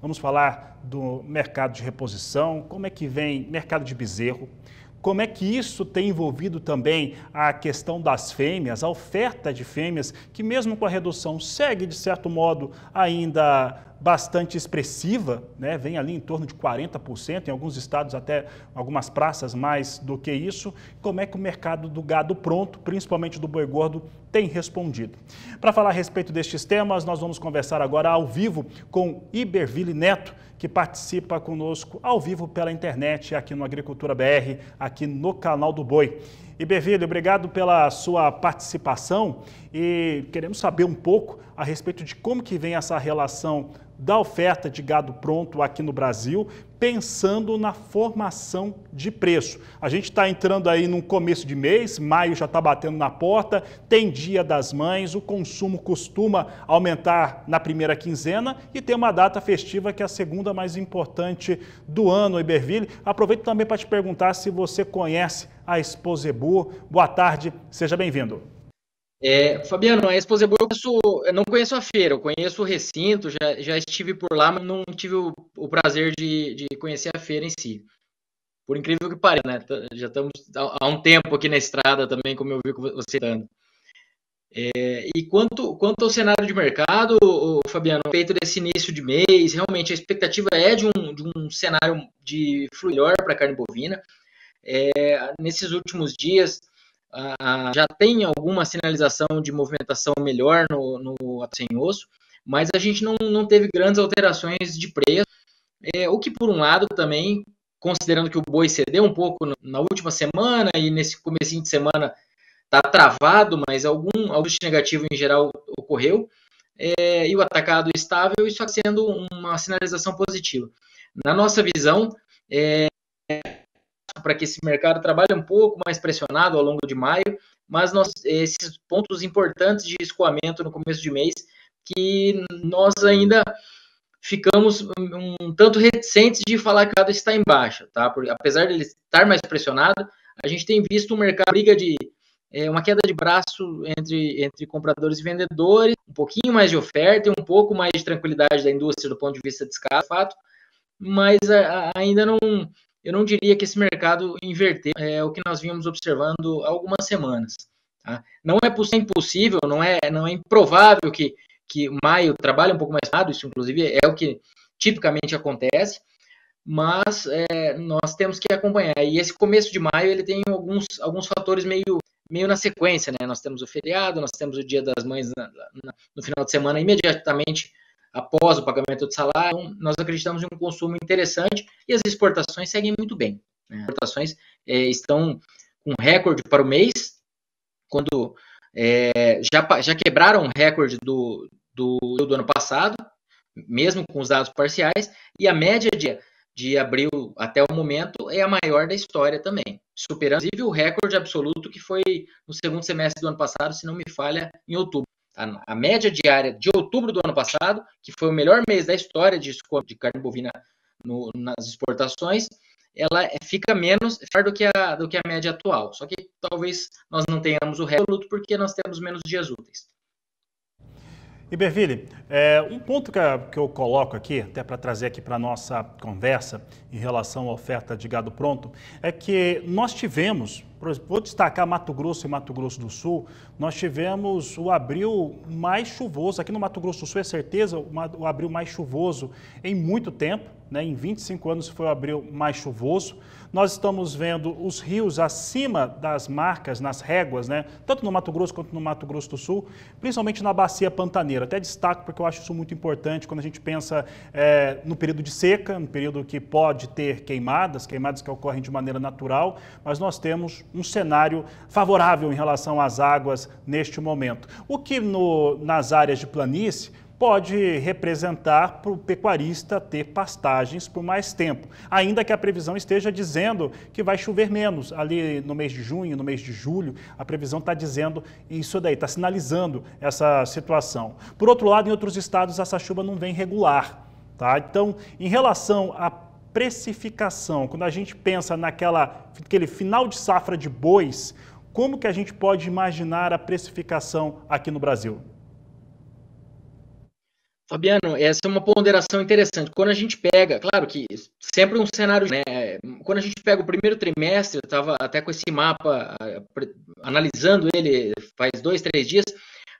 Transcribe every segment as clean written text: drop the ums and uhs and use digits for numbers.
vamos falar do mercado de reposição, como é que vem mercado de bezerro, como é que isso tem envolvido também a questão das fêmeas, a oferta de fêmeas, que mesmo com a redução segue, de certo modo, ainda bastante expressiva, né? Vem ali em torno de 40%, em alguns estados até algumas praças mais do que isso. Como é que o mercado do gado pronto, principalmente do boi gordo, tem respondido? Para falar a respeito destes temas, nós vamos conversar agora ao vivo com Iberville Neto, que participa conosco ao vivo pela internet, aqui no Agricultura BR, aqui no canal do Boi. Iberville, obrigado pela sua participação e queremos saber um pouco a respeito de como que vem essa relação da oferta de gado pronto aqui no Brasil, pensando na formação de preço. A gente está entrando aí no começo de mês, maio já está batendo na porta, tem Dia das Mães, o consumo costuma aumentar na primeira quinzena e tem uma data festiva que é a segunda mais importante do ano, Iberville. Aproveito também para te perguntar se você conhece a Expo Zebu. Boa tarde, seja bem-vindo. Fabiano, a Expo Zebu eu não conheço a feira, eu conheço o recinto, já estive por lá, mas não tive o prazer de conhecer a feira em si. Por incrível que pareça, né? Já estamos há um tempo aqui na estrada também, como eu vi você dando. E quanto ao cenário de mercado, Fabiano, feito desse início de mês, realmente a expectativa é de um cenário de flui melhor para a carne bovina. Nesses últimos dias, já tem alguma sinalização de movimentação melhor no ato sem osso, mas a gente não teve grandes alterações de preço, o que por um lado também, considerando que o boi cedeu um pouco na última semana e nesse comecinho de semana está travado, mas algum ajuste negativo em geral ocorreu, e o atacado estável, isso está sendo uma sinalização positiva. Na nossa visão, para que esse mercado trabalhe um pouco mais pressionado ao longo de maio, mas esses pontos importantes de escoamento no começo de mês, que nós ainda ficamos um tanto reticentes de falar que o mercado está em baixa, tá? Porque, apesar de ele estar mais pressionado, a gente tem visto um mercado briga de uma queda de braço entre compradores e vendedores, um pouquinho mais de oferta e um pouco mais de tranquilidade da indústria do ponto de vista de escala, fato, mas ainda não. Eu não diria que esse mercado inverteu o que nós vínhamos observando há algumas semanas. Tá? Não é impossível, não é improvável que maio trabalhe um pouco mais rápido, isso inclusive é o que tipicamente acontece, mas nós temos que acompanhar. E esse começo de maio ele tem alguns fatores meio na sequência, né? Nós temos o feriado, nós temos o Dia das Mães no final de semana, imediatamente após o pagamento do salário. Então, nós acreditamos em um consumo interessante e as exportações seguem muito bem. Né? As exportações estão com recorde para o mês, quando já quebraram o recorde do ano passado, mesmo com os dados parciais, e a média de abril até o momento é a maior da história também, superando inclusive o recorde absoluto que foi no segundo semestre do ano passado, se não me falha, em outubro. A média diária de outubro do ano passado, que foi o melhor mês da história de carne bovina nas exportações, ela fica menos do que a média atual. Só que talvez nós não tenhamos o recorde absoluto porque nós temos menos dias úteis. Iberville, um ponto que eu coloco aqui, até para trazer aqui para a nossa conversa em relação à oferta de gado pronto, é que nós tivemos, por exemplo, vou destacar Mato Grosso e Mato Grosso do Sul, nós tivemos o abril mais chuvoso, aqui no Mato Grosso do Sul é certeza, o abril mais chuvoso em muito tempo, né? Em 25 anos foi o abril mais chuvoso. Nós estamos vendo os rios acima das marcas, nas réguas, né? Tanto no Mato Grosso quanto no Mato Grosso do Sul, principalmente na bacia pantaneira. Até destaco porque eu acho isso muito importante quando a gente pensa no período de seca, no período que pode ter queimadas que ocorrem de maneira natural, mas nós temos um cenário favorável em relação às águas neste momento. O que nas áreas de planície pode representar para o pecuarista ter pastagens por mais tempo, ainda que a previsão esteja dizendo que vai chover menos. Ali no mês de junho, no mês de julho, a previsão está dizendo isso daí, está sinalizando essa situação. Por outro lado, em outros estados, essa chuva não vem regular. Tá? Então, em relação à precificação, quando a gente pensa naquele final de safra de bois, como que a gente pode imaginar a precificação aqui no Brasil? Fabiano, essa é uma ponderação interessante. Quando a gente pega, claro que sempre um cenário, né? Quando a gente pega o primeiro trimestre, eu estava até com esse mapa analisando ele faz 2, 3 dias.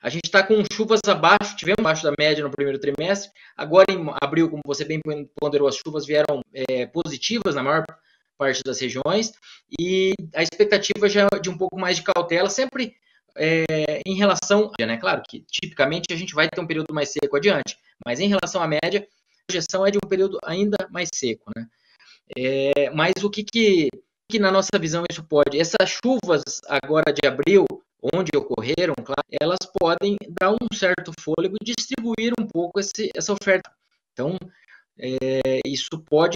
A gente está com chuvas abaixo, tivemos abaixo da média no primeiro trimestre. Agora em abril, como você bem ponderou, as chuvas vieram positivas na maior parte das regiões e a expectativa já é de um pouco mais de cautela, sempre em relação, né? Claro que tipicamente a gente vai ter um período mais seco adiante, mas em relação à média, a projeção é de um período ainda mais seco, né? Mas o que na nossa visão isso pode? Essas chuvas agora de abril, onde ocorreram, claro, elas podem dar um certo fôlego e distribuir um pouco essa oferta. Então, isso pode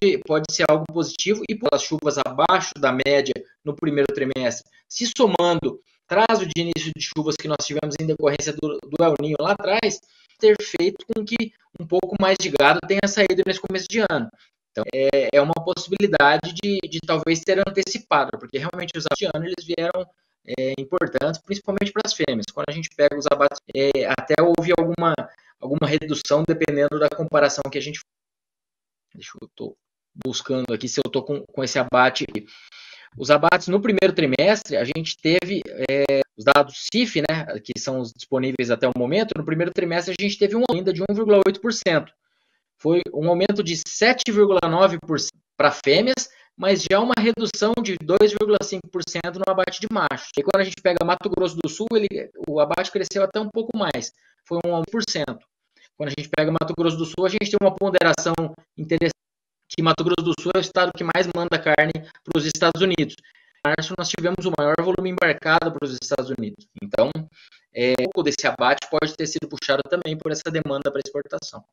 ser algo positivo e as chuvas abaixo da média no primeiro trimestre, se somando atraso de início de chuvas que nós tivemos em decorrência do El Niño lá atrás, ter feito com que um pouco mais de gado tenha saído nesse começo de ano. Então, é uma possibilidade de talvez ter antecipado, porque realmente os abates de ano eles vieram importantes, principalmente para as fêmeas. Quando a gente pega os abates, até houve alguma redução dependendo da comparação que a gente faz. Deixa eu estou buscando aqui se eu estou com esse abate. Os abates no primeiro trimestre, a gente teve os dados CIF, né, que são os disponíveis até o momento. No primeiro trimestre, a gente teve um aumento de 1,8%. Foi um aumento de 7,9% para fêmeas, mas já uma redução de 2,5% no abate de machos. E quando a gente pega Mato Grosso do Sul, o abate cresceu até um pouco mais, foi um 1%. Quando a gente pega Mato Grosso do Sul, a gente tem uma ponderação interessante, que Mato Grosso do Sul é o estado que mais manda carne para os Estados Unidos. Em março, nós tivemos o maior volume embarcado para os Estados Unidos. Então, um pouco desse abate pode ter sido puxado também por essa demanda para exportação.